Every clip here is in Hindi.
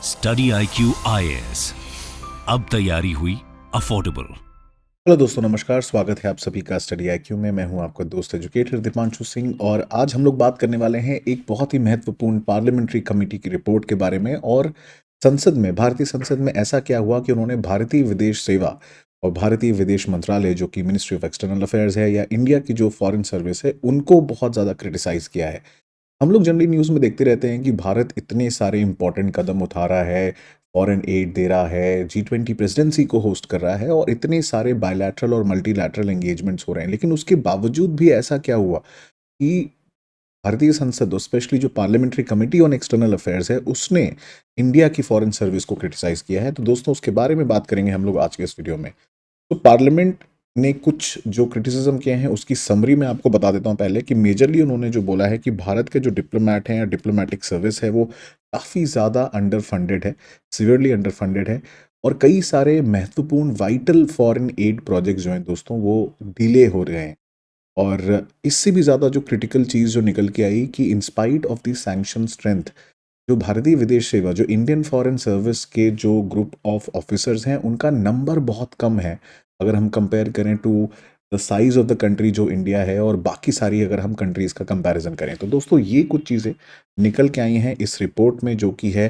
स्टडी IQ IAS, अब तैयारी हुई अफोर्डेबल। हेलो दोस्तों, नमस्कार। स्वागत है आप सभी का स्टडी IQ में। मैं हूं आपका दोस्त एजुकेटर दीपांशु सिंह और आज हम लोग बात करने वाले हैं एक बहुत ही महत्वपूर्ण पार्लियामेंट्री कमेटी की रिपोर्ट के बारे में। और संसद में, भारतीय संसद में ऐसा क्या हुआ कि उन्होंने भारतीय विदेश सेवा और भारतीय विदेश मंत्रालय, जो कि मिनिस्ट्री ऑफ एक्सटर्नल अफेयर्स है, या इंडिया की जो फॉरेन सर्विस है, उनको बहुत ज़्यादा क्रिटिसाइज़ किया है। हम लोग जनरली न्यूज़ में देखते रहते हैं कि भारत इतने सारे इंपॉर्टेंट कदम उठा रहा है, फॉरेन एड दे रहा है, G20 प्रेसिडेंसी को होस्ट कर रहा है और इतने सारे बायलैटरल और मल्टीलैटरल एंगेजमेंट्स हो रहे हैं। लेकिन उसके बावजूद भी ऐसा क्या हुआ कि भारतीय संसद और स्पेशली जो parliamentary committee on external affairs है, उसने इंडिया की फॉरेन सर्विस को क्रिटिसाइज़ किया है। तो दोस्तों, उसके बारे में बात करेंगे हम लोग आज के इस वीडियो में। तो पार्लियामेंट ने कुछ जो क्रिटिसिज्म किए हैं उसकी समरी मैं आपको बता देता हूं पहले, कि मेजरली उन्होंने जो बोला है कि भारत के जो डिप्लोमेट हैं या डिप्लोमेटिक सर्विस है, वो काफ़ी ज़्यादा अंडर फंडेड है, सीवियरली अंडर फंडेड है। और कई सारे महत्वपूर्ण वाइटल फॉरेन एड प्रोजेक्ट्स जो हैं दोस्तों, वो डिले हो रहे हैं। और इससे भी ज़्यादा जो क्रिटिकल चीज़ जो निकल के आई कि in spite of the sanction strength, जो भारतीय विदेश सेवा, जो इंडियन फॉरेन सर्विस के जो ग्रुप ऑफ ऑफिसर्स हैं, उनका नंबर बहुत कम है अगर हम कंपेयर करें to the size of the country जो इंडिया है, और बाकी सारी अगर हम कंट्रीज़ का कंपैरिजन करें। तो दोस्तों, ये कुछ चीज़ें निकल के आई हैं इस रिपोर्ट में, जो कि है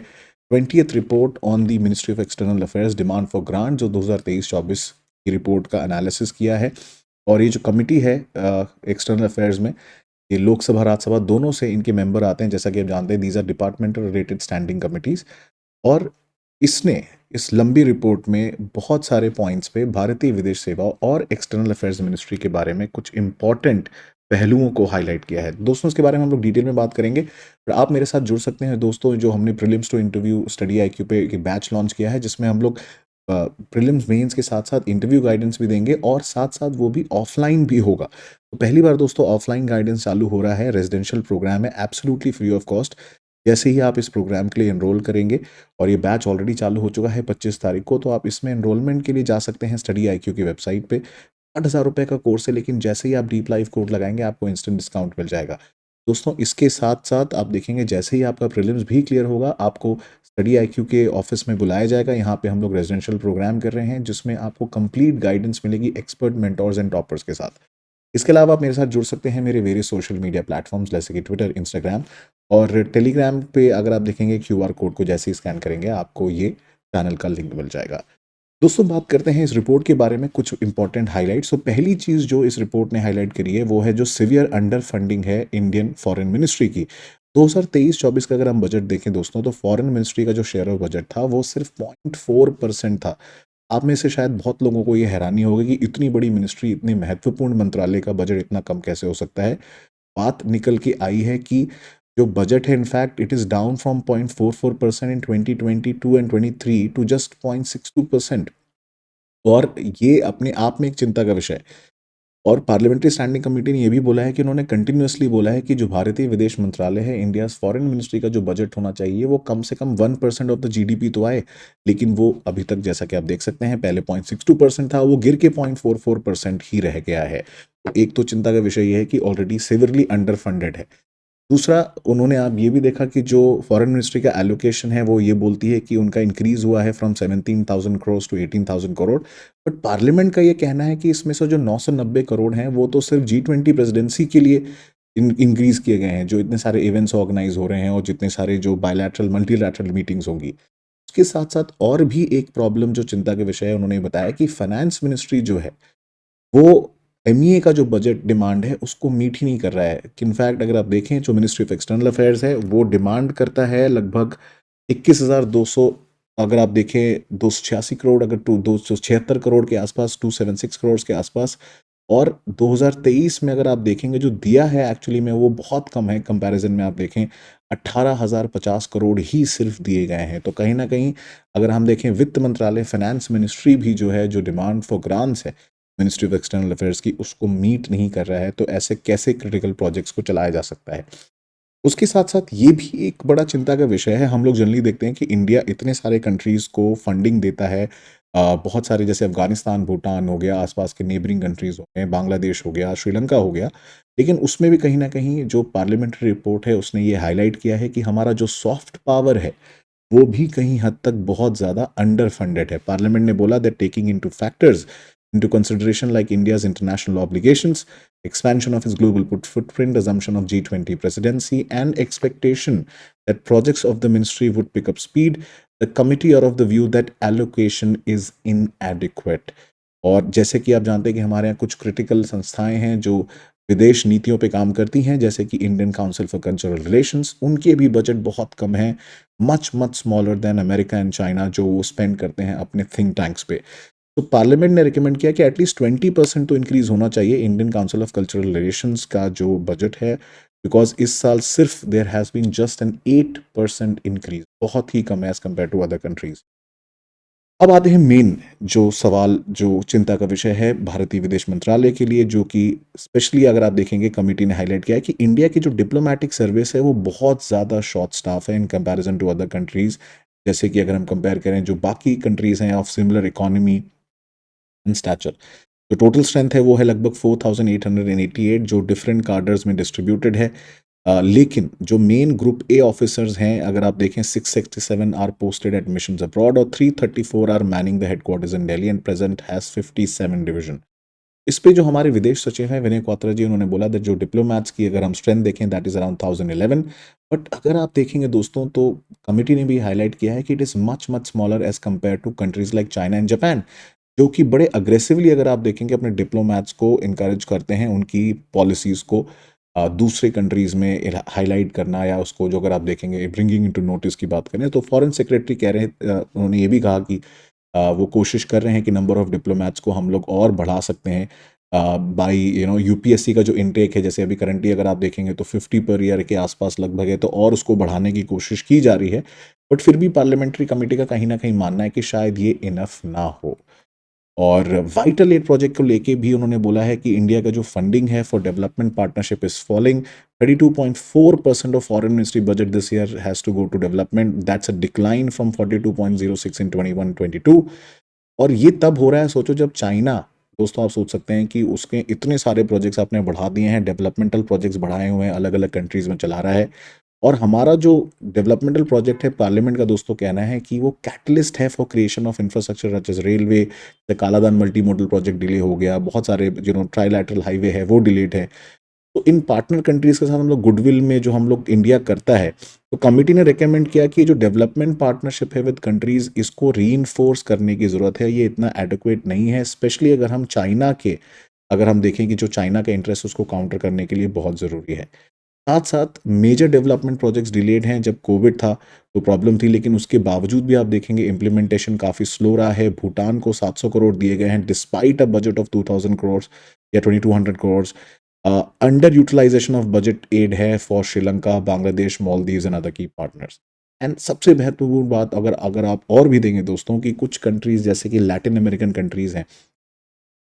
20th report on the ministry of external affairs demand for grant, जो 2023-24 की रिपोर्ट का एनालिसिस किया है। और ये जो कमिटी है एक्सटर्नल अफेयर्स में, ये लोकसभा राज्यसभा दोनों से इनके मेंबर आते हैं। जैसा कि आप जानते हैं, these are departmental related standing committees. और इसने इस लंबी रिपोर्ट में बहुत सारे पॉइंट्स पे भारतीय विदेश सेवा और एक्सटर्नल अफेयर्स मिनिस्ट्री के बारे में कुछ इंपॉर्टेंट पहलुओं को हाईलाइट किया है। दोस्तों, इसके बारे में हम लोग डिटेल में बात करेंगे। और आप मेरे साथ जुड़ सकते हैं दोस्तों, जो हमने prelims to interview study IQ पे एक बैच लॉन्च किया है, जिसमें हम लोग प्रीलिम्स मेंस के साथ साथ इंटरव्यू गाइडेंस भी देंगे, और साथ साथ वो भी ऑफलाइन भी होगा। तो पहली बार दोस्तों ऑफलाइन गाइडेंस चालू हो रहा है, रेजिडेंशियल प्रोग्राम है, एब्सोल्युटली फ्री ऑफ कॉस्ट। जैसे ही आप इस प्रोग्राम के लिए एनरोल करेंगे, और ये बैच ऑलरेडी चालू हो चुका है 25 तारीख को, तो आप इसमें एनरोलमेंट के लिए जा सकते हैं स्टडी IQ की वेबसाइट पे। 8,000 रुपये का कोर्स है, लेकिन जैसे ही आप डीप लाइव कोड लगाएंगे, आपको इंस्टेंट डिस्काउंट मिल जाएगा। दोस्तों, इसके साथ साथ आप देखेंगे, जैसे ही आपका प्रीलिम्स भी क्लियर होगा, आपको स्टडी IQ के ऑफिस में बुलाया जाएगा। यहाँ पे हम लोग रेजिडेंशियल प्रोग्राम कर रहे हैं, जिसमें आपको कंप्लीट गाइडेंस मिलेगी एक्सपर्ट मेंटोर्स एंड टॉपर्स के साथ। इसके अलावा आप मेरे साथ जुड़ सकते हैं मेरे वेरियस सोशल मीडिया प्लेटफॉर्म्स, जैसे कि ट्विटर, इंस्टाग्राम और टेलीग्राम पे। अगर आप देखेंगे QR कोड को जैसे ही स्कैन करेंगे, आपको ये चैनल का लिंक मिल जाएगा। दोस्तों, बात करते हैं इस रिपोर्ट के बारे में, कुछ इंपॉर्टेंट हाइलाइट्स। तो पहली चीज़ जो इस रिपोर्ट ने हाईलाइट करी है, वो है जो सिवियर अंडर फंडिंग है इंडियन फॉरेन मिनिस्ट्री की। 2023-24 का अगर हम बजट देखें दोस्तों, तो फॉरेन मिनिस्ट्री का जो शेयर ऑफ बजट था, वो सिर्फ 0.4% था। आप में से शायद बहुत लोगों को ये हैरानी होगी कि इतनी बड़ी मिनिस्ट्री, इतनी महत्वपूर्ण मंत्रालय का बजट इतना कम कैसे हो सकता है। बात निकल के आई है कि जो बजट है, in fact it is down from 0.44% in 2022 and 23 to just 0.62%। और ये अपने आप में एक चिंता का विषय है। और पार्लियामेंट्री स्टैंडिंग कमेटी ने ये भी बोला है कि उन्होंने कंटिन्यूअसली बोला है कि जो भारतीय विदेश मंत्रालय है, इंडिया फॉरेन मिनिस्ट्री का जो बजट होना चाहिए, वो कम से कम 1% ऑफ द GDP तो आए। लेकिन वो अभी तक, जैसा कि आप देख सकते हैं, पहले 0.62% था, वो गिर के 0.44% ही रह गया है। तो एक तो चिंता का विषय ये है कि ऑलरेडी सिवियरली अंडर फंडेड है। दूसरा, उन्होंने आप ये भी देखा कि जो फॉरेन मिनिस्ट्री का एलोकेशन है, वो ये बोलती है कि उनका इंक्रीज हुआ है from 17,000 crore to 18,000 crore. But parliament का ये कहना है कि इसमें से जो 990 करोड़ हैं, वो तो सिर्फ G20 प्रेसिडेंसी के लिए इंक्रीज किए गए हैं, जो इतने सारे इवेंट्स ऑर्गेनाइज हो रहे हैं और जितने सारे जो बायलैटरल मल्टीलैटरल मीटिंग्स होंगी। उसके साथ साथ और भी एक प्रॉब्लम जो चिंता के विषय है, उन्होंने बताया कि फाइनेंस मिनिस्ट्री जो है, वो MEA का जो बजट डिमांड है, उसको मीट ही नहीं कर रहा है। कि इनफैक्ट अगर आप देखें, जो मिनिस्ट्री ऑफ एक्सटर्नल अफेयर्स है, वो डिमांड करता है लगभग 21,200, अगर आप देखें 286 करोड़, अगर 276 करोड़ के आसपास, 276 करोड़ के आसपास। और 2023 में अगर आप देखेंगे, जो दिया है एक्चुअली में, वो बहुत कम है। कंपैरिजन में आप देखें, 18,050 करोड़ ही सिर्फ दिए गए हैं। तो कहीं ना कहीं अगर हम देखें, वित्त मंत्रालय, फाइनेंस मिनिस्ट्री भी जो है, जो डिमांड फॉर ग्रांट्स है मिनिस्ट्री ऑफ एक्सटर्नल अफेयर्स की, उसको मीट नहीं कर रहा है। तो ऐसे कैसे क्रिटिकल प्रोजेक्ट्स को चलाया जा सकता है। उसके साथ साथ ये भी एक बड़ा चिंता का विषय है। हम लोग जनरली देखते हैं कि इंडिया इतने सारे कंट्रीज़ को फंडिंग देता है, बहुत सारे, जैसे अफगानिस्तान, भूटान हो गया, आसपास के नेबरिंग कंट्रीज़ हो गए, बांग्लादेश हो गया, श्रीलंका हो गया। लेकिन उसमें भी कहीं ना कहीं जो पार्लियामेंट्री रिपोर्ट है, उसने ये हाईलाइट किया है कि हमारा जो सॉफ्ट पावर है, वो भी कहीं हद तक बहुत ज़्यादा अंडर फंडेड है। पार्लियामेंट ने बोला that taking into factors into consideration like India's international obligations, expansion of its global footprint, assumption of G20 presidency, and expectation that projects of the ministry would pick up speed, the committee are of the view that allocation is inadequate. और जैसे कि आप जानते हैं कि हमारे यहाँ कुछ क्रिटिकल संस्थाएं हैं जो विदेश नीतियों पे काम करती हैं, जैसे कि Indian council for cultural relations, उनके भी बजट बहुत कम है, much smaller than America and China, जो वो स्पेंड करते हैं अपने थिंक टैंक्स पे। तो पार्लियामेंट ने रिकमेंड किया कि एटलीस्ट 20% तो इंक्रीज होना चाहिए Indian council of cultural relations का जो बजट है, बिकॉज इस साल सिर्फ there has been just an 8% increase, बहुत ही कम है as compared to other countries. अब आते हैं मेन जो सवाल, जो चिंता का विषय है भारतीय विदेश मंत्रालय के लिए, जो कि स्पेशली अगर आप देखेंगे कमेटी ने हाईलाइट किया है कि इंडिया की जो डिप्लोमेटिक सर्विस है वो बहुत ज़्यादा शॉर्ट स्टाफ है in comparison to other countries. जैसे कि अगर हम कंपेयर करें जो बाकी कंट्रीज हैं of similar economy and stature, जो टोटल स्ट्रेंथ है वो है लगभग 4888, जो डिफरेंट कार्डर्स में डिस्ट्रीब्यूटेड है। लेकिन जो मेन ग्रुप ए ऑफिसर्स हैं, अगर आप देखें 667 are posted at missions abroad और 334 are manning the headquarters in Delhi and present has 57 division. इस पे जो हमारे विदेश सचिव हैं विनय क्वात्रा जी, उन्होंने बोला दैट जो डिप्लोमैट्स की अगर हम स्ट्रेंथ देखें दैट इज अराउंड 1011। बट अगर आप देखेंगे दोस्तों तो कमिटी ने भी हाईलाइट किया है कि it is much smaller as compared to countries like China and Japan, जो कि बड़े अग्रेसिवली अगर आप देखेंगे अपने डिप्लोमैट्स को इनकरेज करते हैं उनकी पॉलिसीज़ को दूसरे कंट्रीज़ में हाईलाइट करना, या उसको जो अगर आप देखेंगे ब्रिंगिंग इनटू नोटिस की बात करें तो फॉरेन सेक्रेटरी कह रहे हैं, उन्होंने ये भी कहा कि वो कोशिश कर रहे हैं कि नंबर ऑफ डिप्लोमैट्स को हम लोग और बढ़ा सकते हैं बाई यूपीएससी का जो इनटेक है, जैसे अभी करंटली अगर आप देखेंगे तो 50 पर ईयर के आसपास लगभग है, तो और उसको बढ़ाने की कोशिश की जा रही है। बट फिर भी पार्लियामेंट्री कमेटी का कहीं ना कहीं मानना है कि शायद ये इनफ ना हो। और वाइटल एड प्रोजेक्ट को लेके भी उन्होंने बोला है कि इंडिया का जो फंडिंग है for development partnership is falling. 32.4% of foreign ministry budget this year has to go to development, that's a decline from 42.06 in 21-22। और ये तब हो रहा है, सोचो जब चाइना, दोस्तों आप सोच सकते हैं कि उसके इतने सारे प्रोजेक्ट्स आपने बढ़ा दिए हैं, डेवलपमेंटल प्रोजेक्ट्स बढ़ाए हुए हैं, अलग अलग कंट्रीज में चला रहा है, और हमारा जो डेवलपमेंटल प्रोजेक्ट है पार्लियामेंट का दोस्तों कहना है कि वो कैटलिस्ट है for creation of infrastructure such as railway, Kaladan multi modal project delay हो गया, बहुत सारे ट्राइलैटरल हाईवे है वो डिलेड है। तो इन पार्टनर कंट्रीज के साथ हम लोग गुडविल में जो हम लोग इंडिया करता है, तो कमेटी ने रिकमेंड किया कि जो डेवलपमेंट पार्टनरशिप है विद कंट्रीज, इसको रीइंफोर्स करने की ज़रूरत है, ये इतना एडिक्वेट नहीं है, स्पेशली अगर हम चाइना के, अगर हम देखें कि जो चाइना का इंटरेस्ट उसको काउंटर करने के लिए बहुत ज़रूरी है। साथ साथ मेजर डेवलपमेंट प्रोजेक्ट्स डिलेड हैं, जब कोविड था तो प्रॉब्लम थी, लेकिन उसके बावजूद भी आप देखेंगे इम्प्लीमेंटेशन काफ़ी स्लो रहा है। भूटान को 700 करोड़ दिए गए हैं despite a budget of 2000 crore या 2200 crore. Under utilisation of budget aid है for Sri Lanka, Bangladesh, Maldives and other key partners. And सबसे महत्वपूर्ण बात, अगर अगर आप और भी देंगे दोस्तों, कि कुछ कंट्रीज जैसे कि लैटिन अमेरिकन कंट्रीज हैं,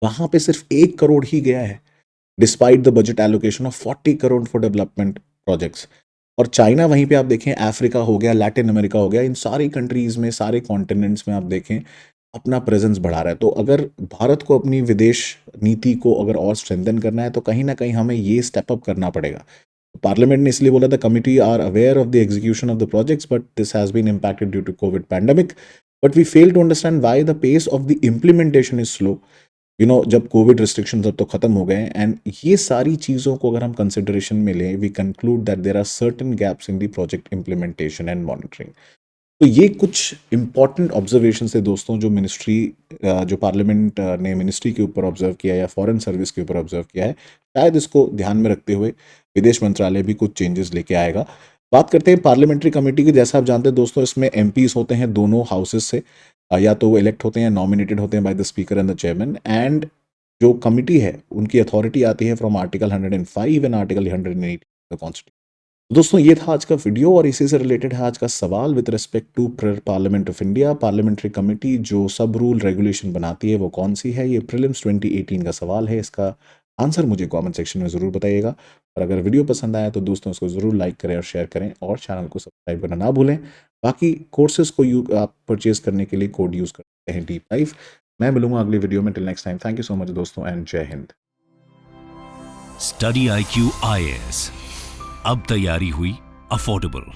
वहाँ पे सिर्फ 1 करोड़ ही गया है despite the budget allocation of 40 crore for development projects. और चाइना, वहीं पे आप देखें अफ्रीका हो गया, लैटिन अमेरिका हो गया, इन सारी कंट्रीज में, सारे कॉन्टिनेंट्स में आप देखें अपना प्रेजेंस बढ़ा रहा है। तो अगर भारत को अपनी विदेश नीति को अगर और स्ट्रेंथन करना है तो कहीं ना कहीं हमें ये स्टेप अप करना पड़ेगा। पार्लियामेंट ने इसलिए बोला था committee are aware of the execution of the projects but this has been impacted due to covid pandemic, but we fail to understand why the pace of the implementation is slow. जब कोविड रिस्ट्रिक्शन अब तो खत्म हो गए, एंड ये सारी चीज़ों को अगर हम कंसिडरेशन में लें, we conclude that there are certain gaps in the project implementation and monitoring. तो ये कुछ इंपॉर्टेंट ऑब्जर्वेशन थे दोस्तों, जो मिनिस्ट्री, जो पार्लियामेंट ने मिनिस्ट्री के ऊपर ऑब्जर्व किया या फॉरेन सर्विस के ऊपर ऑब्जर्व किया है। शायद इसको ध्यान में रखते हुए विदेश मंत्रालय भी कुछ चेंजेस लेके आएगा। बात करते हैं पार्लियामेंट्री कमेटी की। जैसा आप जानते हैं दोस्तों, इसमें एमपीज होते हैं दोनों हाउसेस से, या तो वो इलेक्ट होते हैं, नॉमिनेटेड होते हैं by the speaker and the chairman, and जो कमिटी है उनकी अथॉरिटी आती है from article 105 and article 180 the constitution. दोस्तों ये था आज का वीडियो, और इसी से रिलेटेड है आज का सवाल with respect to parliament of India. Parliamentary committee जो सब रूल रेगुलेशन बनाती है वो कौन सी है? ये प्रीलिम्स 2018 का सवाल है। इसका आंसर मुझे कमेंट सेक्शन में ज़रूर बताइएगा, और अगर वीडियो पसंद आया तो दोस्तों इसको ज़रूर लाइक करें और शेयर करें, और चैनल को सब्सक्राइब करना ना भूलें। बाकी कोर्सेज को आप परचेज करने के लिए कोड यूज़ करते हैं D5। मैं मिलूंगा अगली वीडियो में। Till next time, thank you so much दोस्तों, एंड जय हिंद। स्टडी IQ IAS, अब तैयारी हुई अफोर्डेबल।